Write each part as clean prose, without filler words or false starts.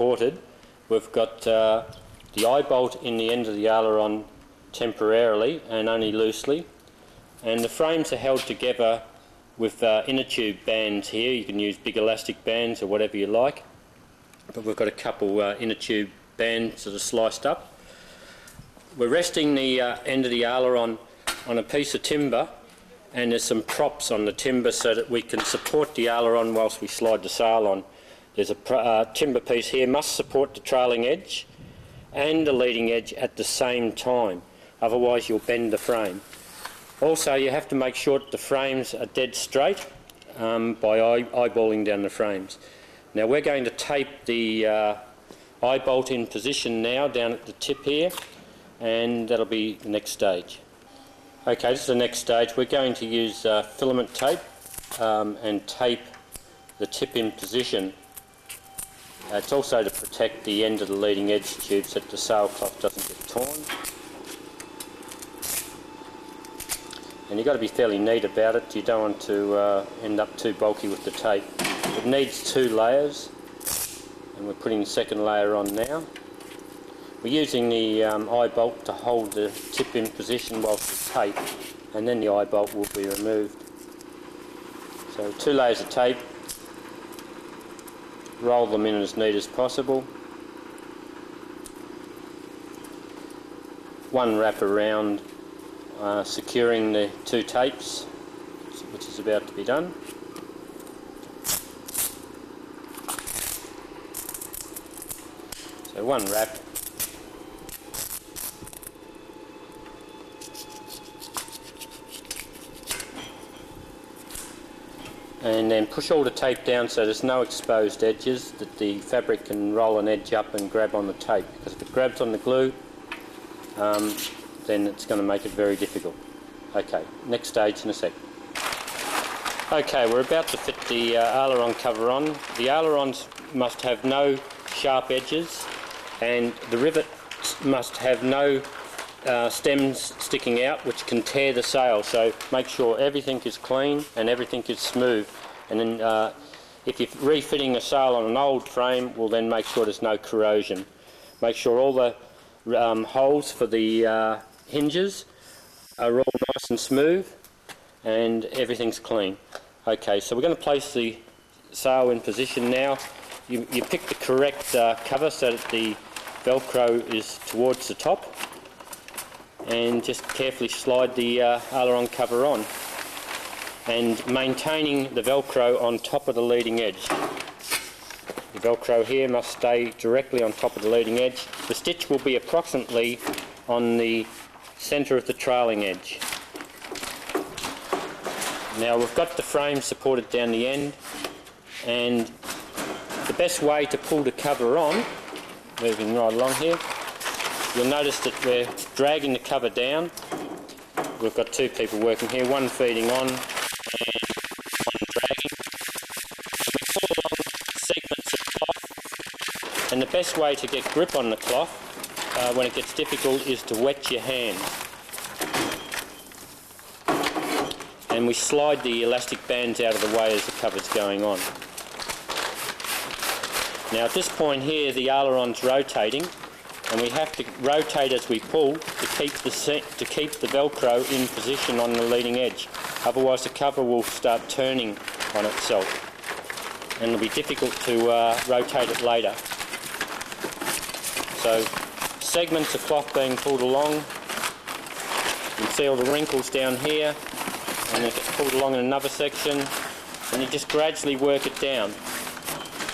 supported. We've got the eye bolt in the end of the aileron temporarily and only loosely, and the frames are held together with inner tube bands here. You can use big elastic bands or whatever you like, but we've got a couple inner tube bands that are sliced up. We're resting the end of the aileron on a piece of timber, and there's some props on the timber so that we can support the aileron whilst we slide the sail on. There's a timber piece here, must support the trailing edge and the leading edge at the same time, otherwise you'll bend the frame. Also, you have to make sure that the frames are dead straight by eyeballing down the frames. Now we're going to tape the eye bolt in position now down at the tip here, and that'll be the next stage. Okay, this is the next stage. We're going to use filament tape and tape the tip in position. It's also to protect the end of the leading edge tube so that the sailcloth doesn't get torn. And you've got to be fairly neat about it. You don't want to end up too bulky with the tape. It needs 2 layers, and we're putting the second layer on now. We're using the eye bolt to hold the tip in position whilst it's taped, and then the eye bolt will be removed. So 2 layers of tape, roll them in as neat as possible. 1 wrap around, securing the 2 tapes, which is about to be done. So 1 wrap. And then push all the tape down so there's no exposed edges, that the fabric can roll an edge up and grab on the tape, because if it grabs on the glue then it's going to make it very difficult. Okay, next stage in a sec. Okay, we're about to fit the aileron cover on. The ailerons must have no sharp edges, and the rivet must have no stems sticking out which can tear the sail, so make sure everything is clean and everything is smooth. And then if you're refitting a sail on an old frame, well then make sure there's no corrosion. Make sure all the holes for the hinges are all nice and smooth and everything's clean. Okay, so we're going to place the sail in position now. You pick the correct cover so that the Velcro is towards the top, and just carefully slide the aileron cover on, and maintaining the Velcro on top of the leading edge. The Velcro here must stay directly on top of the leading edge. The stitch will be approximately on the centre of the trailing edge. Now we've got the frame supported down the end, and the best way to pull the cover on, moving right along here, you'll notice that we're dragging the cover down. We've got 2 people working here, 1 feeding on and 1 dragging. And we pull along segments of cloth, and the best way to get grip on the cloth when it gets difficult is to wet your hand. And we slide the elastic bands out of the way as the cover's going on. Now at this point here the aileron's rotating, and we have to rotate as we pull to keep the Velcro in position on the leading edge. Otherwise the cover will start turning on itself, and it'll be difficult to rotate it later. So segments of cloth being pulled along. You can see all the wrinkles down here, and it gets pulled along in another section, and you just gradually work it down.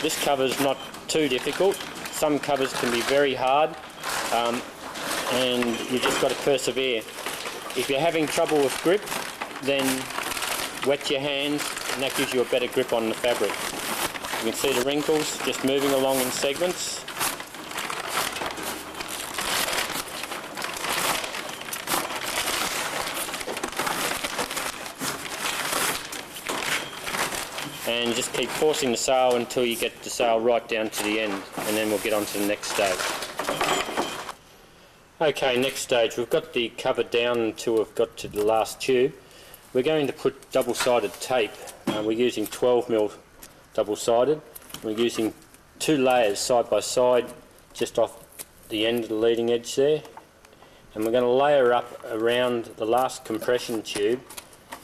This cover's not too difficult. Some covers can be very hard, and you just got to persevere. If you're having trouble with grip, then wet your hands, and that gives you a better grip on the fabric. You can see the wrinkles just moving along in segments. And just keep forcing the sail until you get the sail right down to the end, and then we'll get on to the next stage. Okay, next stage. We've got the cover down until we've got to the last tube. We're going to put double-sided tape. We're using 12mm double-sided. We're using two layers side by side just off the end of the leading edge there, and we're going to layer up around the last compression tube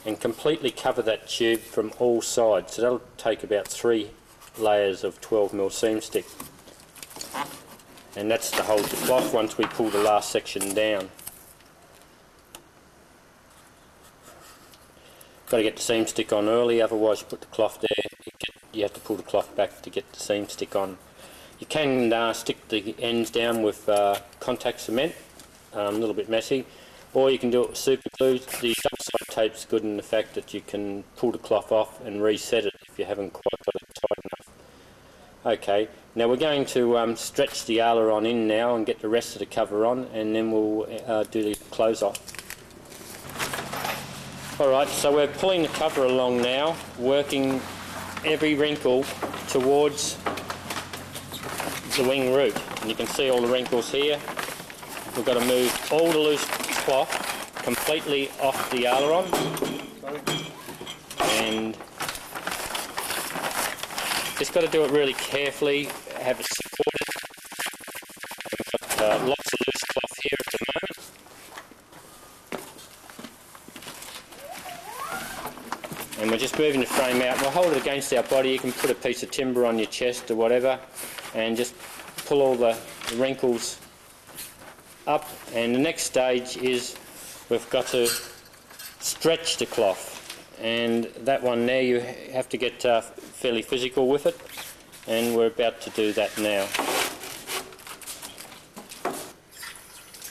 and completely cover that tube from all sides. So that'll take about 3 layers of 12mm seam stick, and that's to hold the cloth once we pull the last section down. Got to get the seam stick on early, otherwise you put the cloth there, you have to pull the cloth back to get the seam stick on. You can stick the ends down with contact cement, a little bit messy, or you can do it with super glue. The double side tape's good in the fact that you can pull the cloth off and reset it if you haven't quite got it tight enough. Okay, now we're going to stretch the aileron in now and get the rest of the cover on, and then we'll do the close off. Alright, so we're pulling the cover along now, working every wrinkle towards the wing root. And you can see all the wrinkles here. We've got to move all the loose cloth completely off the aileron. And just got to do it really carefully, have it supported. We've got lots of loose cloth here at the moment. And we're just moving the frame out. We'll hold it against our body. You can put a piece of timber on your chest or whatever and just pull all the wrinkles up. And the next stage is we've got to stretch the cloth, and that one there you have to get fairly physical with it, and we're about to do that now.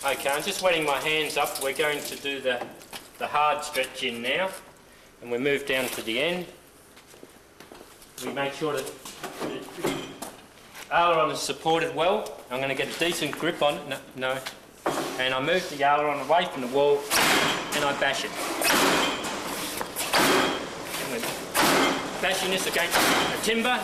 Okay, I'm just wetting my hands up. We're going to do the hard stretch in now. And we move down to the end. We make sure that the aileron is supported well. I'm going to get a decent grip on it. No. And I move the aileron away from the wall and I bash it. And we're bashing this against the timber.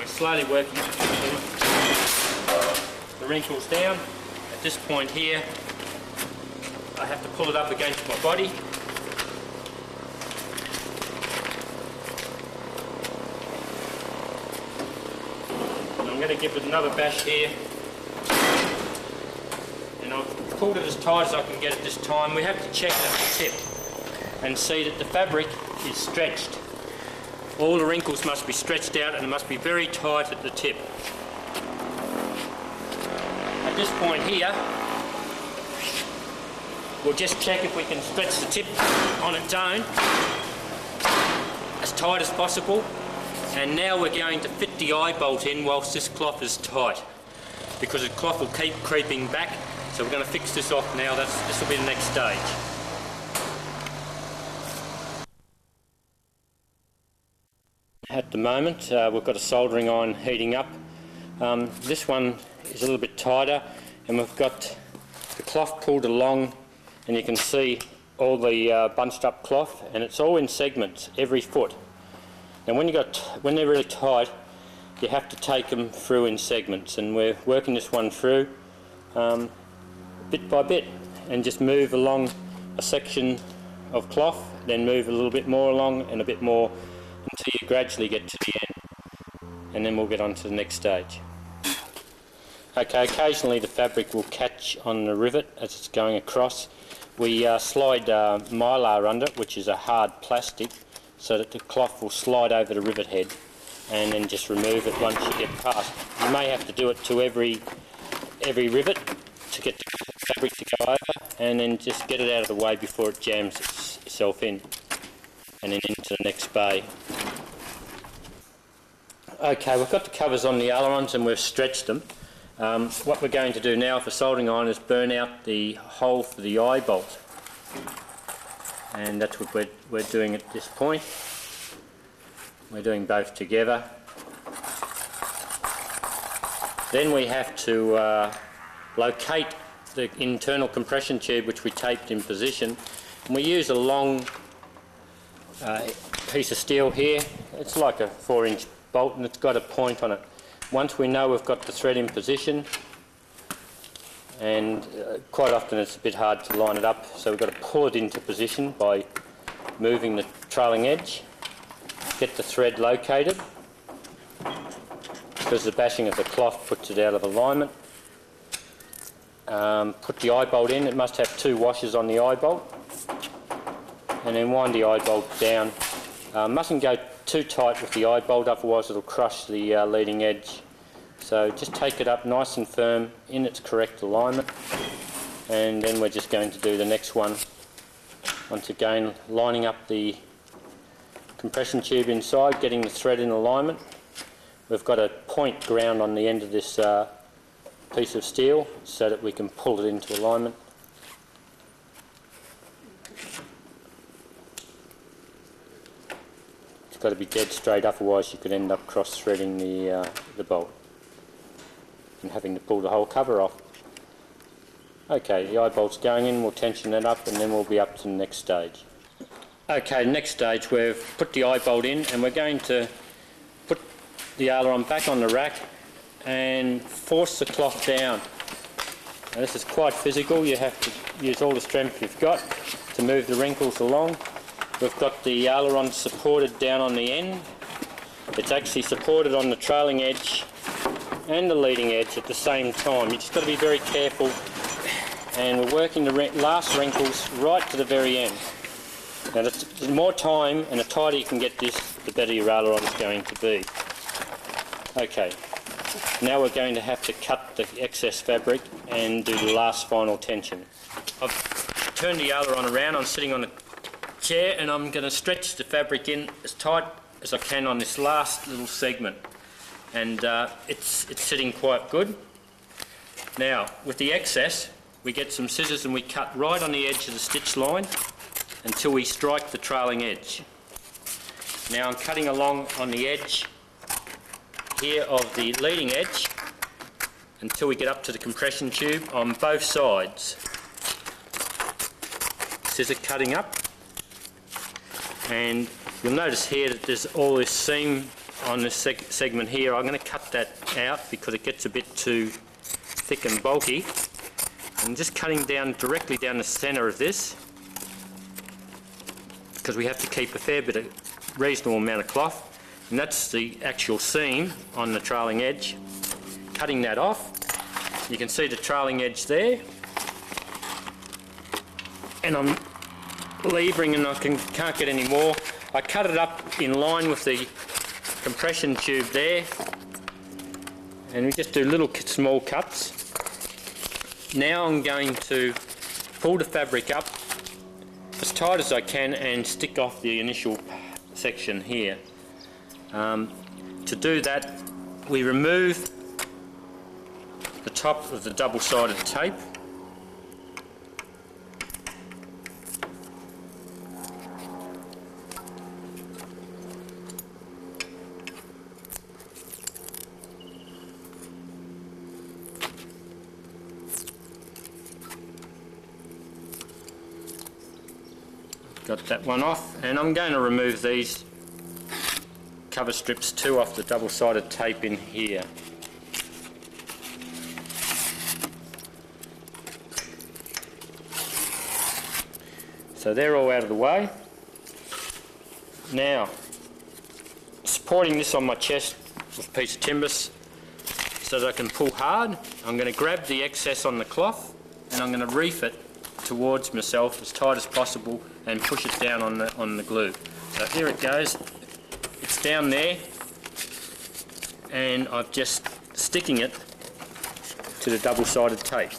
Slowly working the wrinkles down. At this point here, I have to pull it up against my body. And I'm going to give it another bash here. And I've pulled it as tight as I can get it this time. We have to check it at the tip and see that the fabric is stretched. All the wrinkles must be stretched out and it must be very tight at the tip. At this point here, we'll just check if we can stretch the tip on its own as tight as possible. And now we're going to fit the eye bolt in whilst this cloth is tight, because the cloth will keep creeping back. So we're going to fix this off now. This will be the next stage. At the moment we've got a soldering iron heating up. This one is a little bit tighter, and we've got the cloth pulled along, and you can see all the bunched up cloth, and it's all in segments every foot. And when they're really tight, you have to take them through in segments, and we're working this one through bit by bit, and just move along a section of cloth, then move a little bit more along and a bit more, until you gradually get to the end, and then we'll get on to the next stage. Okay, occasionally the fabric will catch on the rivet as it's going across. We slide mylar under it, which is a hard plastic, so that the cloth will slide over the rivet head, and then just remove it once you get past. You may have to do it to every rivet to get the fabric to go over, and then just get it out of the way before it jams itself in, and then into the next bay. Okay, we've got the covers on the ailerons and we've stretched them. What we're going to do now for soldering iron is burn out the hole for the eye bolt, and that's what we're doing at this point. We're doing both together. Then we have to locate the internal compression tube, which we taped in position, and we use a long piece of steel here. It's like a 4-inch bolt and it's got a point on it. Once we know we've got the thread in position, and quite often it's a bit hard to line it up, so we've got to pull it into position by moving the trailing edge, get the thread located, because the bashing of the cloth puts it out of alignment. Put the eye bolt in. It must have 2 washers on the eye bolt, and then wind the eye bolt down. Mustn't go too tight with the eye bolt, otherwise it'll crush the leading edge. So just take it up nice and firm in its correct alignment, and then we're just going to do the next one. Once again, lining up the compression tube inside, getting the thread in alignment. We've got a point ground on the end of this piece of steel so that we can pull it into alignment. It's got to be dead straight, otherwise you could end up cross-threading the bolt and having to pull the whole cover off. Okay, the eye bolt's going in, we'll tension that up and then we'll be up to the next stage. Okay, next stage, we've put the eye bolt in and we're going to put the aileron back on the rack and force the cloth down. Now, this is quite physical, you have to use all the strength you've got to move the wrinkles along. We've got the aileron supported down on the end. It's actually supported on the trailing edge and the leading edge at the same time. You just got to be very careful, and we're working the last wrinkles right to the very end. Now the more time and the tighter you can get this, the better your aileron is going to be. Okay, now we're going to have to cut the excess fabric and do the last final tension. I've turned the aileron around, I'm sitting on a chair and I'm going to stretch the fabric in as tight as I can on this last little segment, and it's sitting quite good. Now with the excess we get some scissors and we cut right on the edge of the stitch line until we strike the trailing edge. Now I'm cutting along on the edge here of the leading edge until we get up to the compression tube on both sides. Scissor cutting up, and you'll notice here that there's all this seam on this segment here. I'm going to cut that out because it gets a bit too thick and bulky. I'm just cutting down directly down the centre of this, because we have to keep a fair bit of reasonable amount of cloth, and that's the actual seam on the trailing edge. Cutting that off, you can see the trailing edge there, and I'm levering and I can't get any more. I cut it up in line with the compression tube there, and we just do little small cuts. Now I'm going to pull the fabric up as tight as I can and stick off the initial section here. To do that, we remove the top of the double-sided tape. Got that one off, and I'm going to remove these cover strips too off the double-sided tape in here. So they're all out of the way. Now, supporting this on my chest with a piece of timber so that I can pull hard, I'm going to grab the excess on the cloth and I'm going to reef it towards myself as tight as possible and push it down on the glue. So here it goes. It's down there, and I'm just sticking it to the double-sided tape.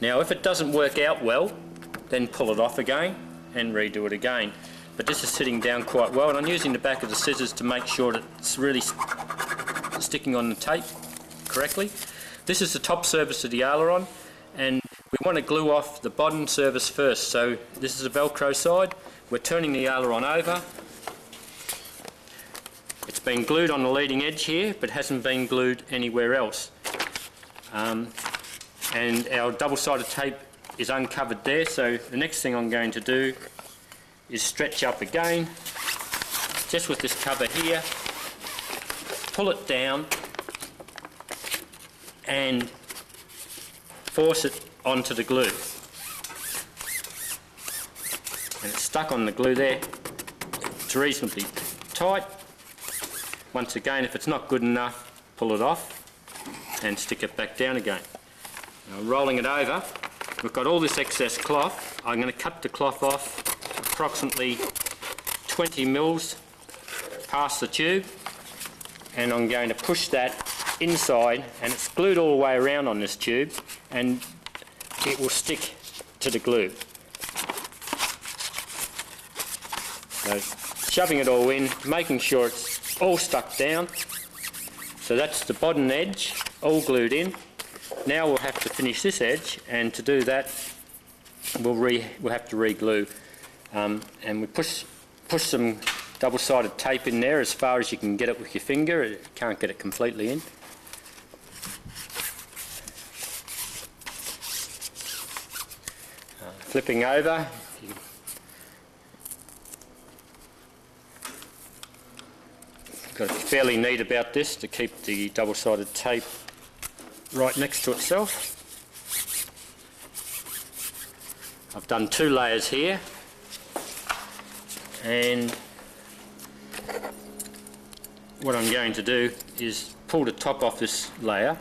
Now if it doesn't work out well, then pull it off again and redo it again. But this is sitting down quite well, and I'm using the back of the scissors to make sure that it's really sticking on the tape correctly. This is the top surface of the aileron, and we want to glue off the bottom surface first. So this is a Velcro side. We're turning the aileron over. It's been glued on the leading edge here, but hasn't been glued anywhere else. And our double-sided tape is uncovered there, so the next thing I'm going to do is stretch up again just with this cover here, pull it down and force it onto the glue. And it's stuck on the glue there. It's reasonably tight. Once again, if it's not good enough, pull it off and stick it back down again. Now, rolling it over, we've got all this excess cloth. I'm going to cut the cloth off approximately 20 mils past the tube, and I'm going to push that inside, and it's glued all the way around on this tube, and it will stick to the glue. So shoving it all in, making sure it's all stuck down. So that's the bottom edge all glued in. Now we'll have to finish this edge, and to do that we'll have to re-glue, and we push some double-sided tape in there as far as you can get it with your finger. You can't get it completely in. Flipping over, got to be fairly neat about this to keep the double-sided tape right next to itself. I've done 2 layers here, and what I'm going to do is pull the top off this layer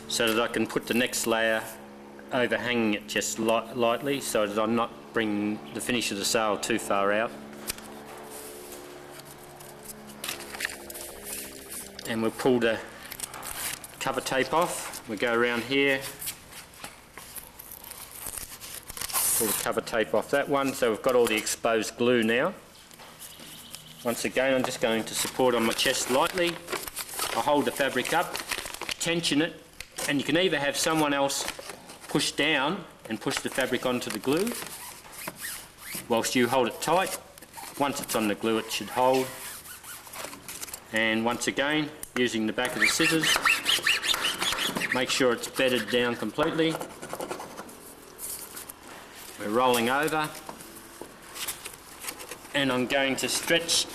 so that I can put the next layer overhanging it just lightly, so that I'm not bringing the finish of the sail too far out. And we'll pull the cover tape off. We go around here, pull the cover tape off that one, so we've got all the exposed glue now. Once again, I'm just going to support on my chest lightly. I hold the fabric up, tension it, and you can either have someone else push down and push the fabric onto the glue whilst you hold it tight. Once it's on the glue, it should hold. And once again, using the back of the scissors, make sure it's bedded down completely. We're rolling over, and I'm going to stretch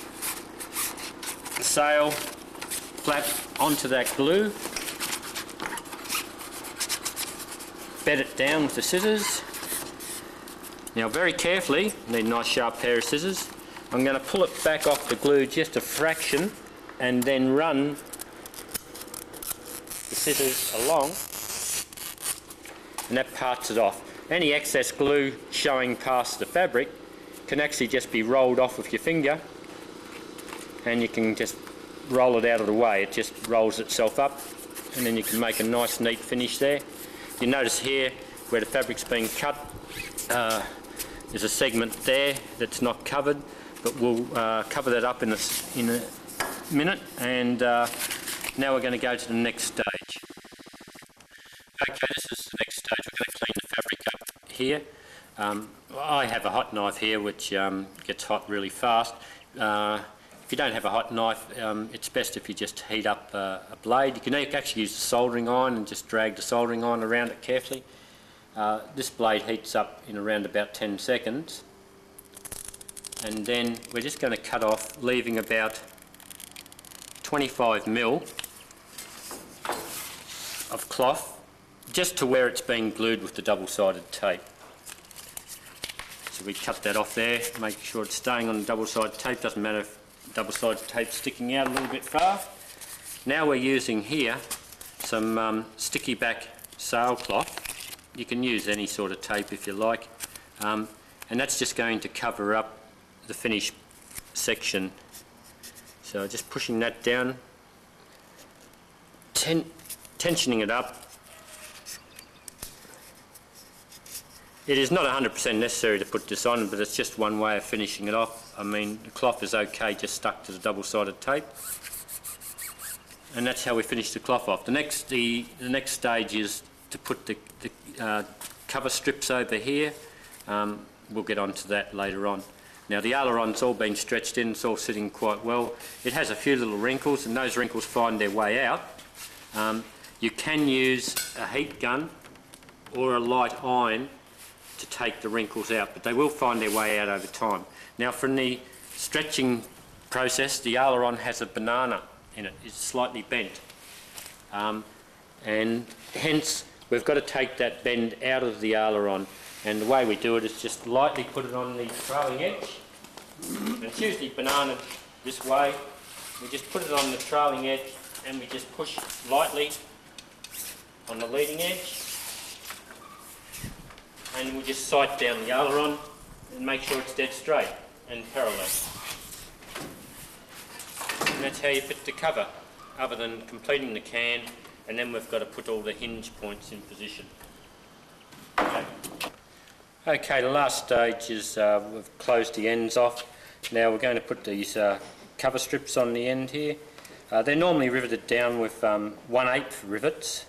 the sail flap onto that glue, bed it down with the scissors. Now very carefully, need a nice sharp pair of scissors, I'm going to pull it back off the glue just a fraction, and then run the scissors along, and that parts it off. Any excess glue showing past the fabric can actually just be rolled off with your finger, and you can just roll it out of the way. It just rolls itself up, and then you can make a nice neat finish there. You notice here where the fabric's been cut, there's a segment there that's not covered, but we'll cover that up in a minute, and now we're going to go to the next stage. Okay, this is the next stage. We're going to clean the fabric up here. I have a hot knife here which gets hot really fast. If you don't have a hot knife, it's best if you just heat up a blade. You can actually use the soldering iron and just drag the soldering iron around it carefully. This blade heats up in around about 10 seconds, and then we're just going to cut off, leaving about 25 mil of cloth just to where it's been glued with the double-sided tape. So we cut that off there, make sure it's staying on the double-sided tape. Doesn't matter if double-sided tape's sticking out a little bit far. Now we're using here some sticky back sailcloth. You can use any sort of tape if you like, and that's just going to cover up the finished section. So just pushing that down, tensioning it up. It is not 100% necessary to put this on, but it's just one way of finishing it off. I mean, the cloth is okay just stuck to the double-sided tape, and that's how we finish the cloth off. The next stage is to put the cover strips over here. We'll get onto that later on. Now the aileron's all been stretched in, it's all sitting quite well. It has a few little wrinkles, and those wrinkles find their way out. You can use a heat gun or a light iron to take the wrinkles out, but they will find their way out over time. Now from the stretching process, the aileron has a banana in it. It's slightly bent. And hence we've got to take that bend out of the aileron, and the way we do it is just lightly put it on the trailing edge. And it's usually banana this way. We just put it on the trailing edge and we just push lightly on the leading edge, and we just sight down the aileron and make sure it's dead straight and parallel. And that's how you fit the cover, other than completing the can, and then we've got to put all the hinge points in position. Okay, the last stage is we've closed the ends off. Now we're going to put these cover strips on the end here. They're normally riveted down with 1/8 rivets.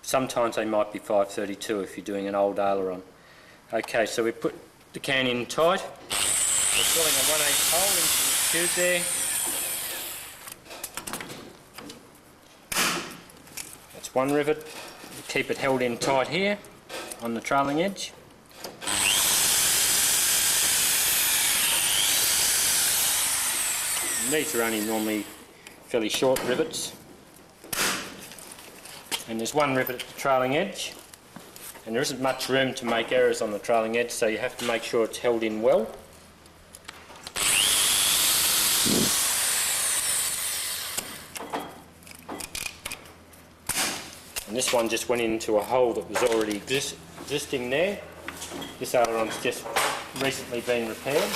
Sometimes they might be 532 if you're doing an old aileron. Okay, so we put the can in tight. We're drilling a 1/8 hole into the tube there. That's one rivet. Keep it held in tight here on the trailing edge. And these are only normally fairly short rivets. And there's one rivet at the trailing edge, and there isn't much room to make errors on the trailing edge, so you have to make sure it's held in well. And this one just went into a hole that was already existing there. This aileron's just recently been repaired.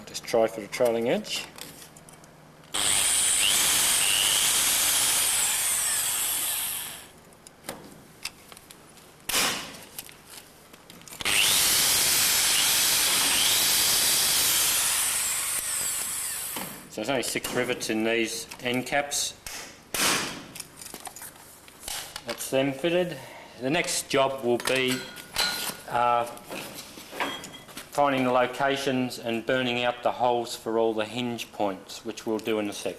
Just try for the trailing edge. So there's only 6 rivets in these end caps. That's them fitted. The next job will be finding the locations and burning out the holes for all the hinge points, which we'll do in a sec.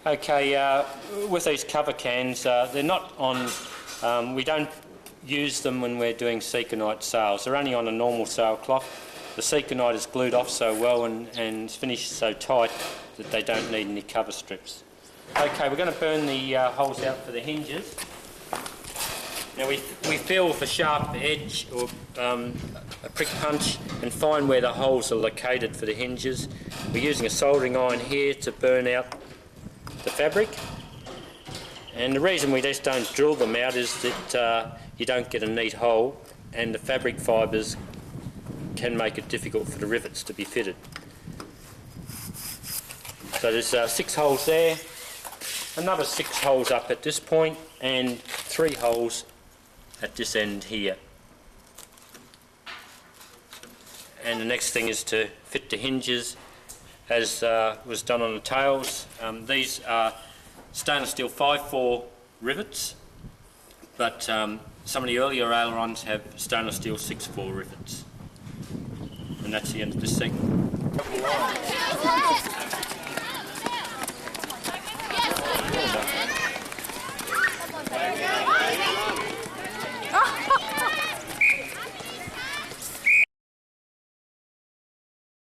Okay, with these cover cans, they're not on, we don't use them when we're doing Seconite sails. They're only on a normal sailcloth. The Seconite is glued off so well and finished so tight that they don't need any cover strips. Okay, we're going to burn the holes out for the hinges. Now we feel with a sharp edge or a prick punch and find where the holes are located for the hinges. We're using a soldering iron here to burn out the fabric, and the reason we just don't drill them out is that you don't get a neat hole, and the fabric fibres can make it difficult for the rivets to be fitted. So there's 6 holes there, another 6 holes up at this point, and 3 holes at this end here. And the next thing is to fit the hinges as was done on the tails. These are stainless steel 5/4 rivets, but some of the earlier ailerons have stainless steel 6/4 rivets. And that's the end of this segment.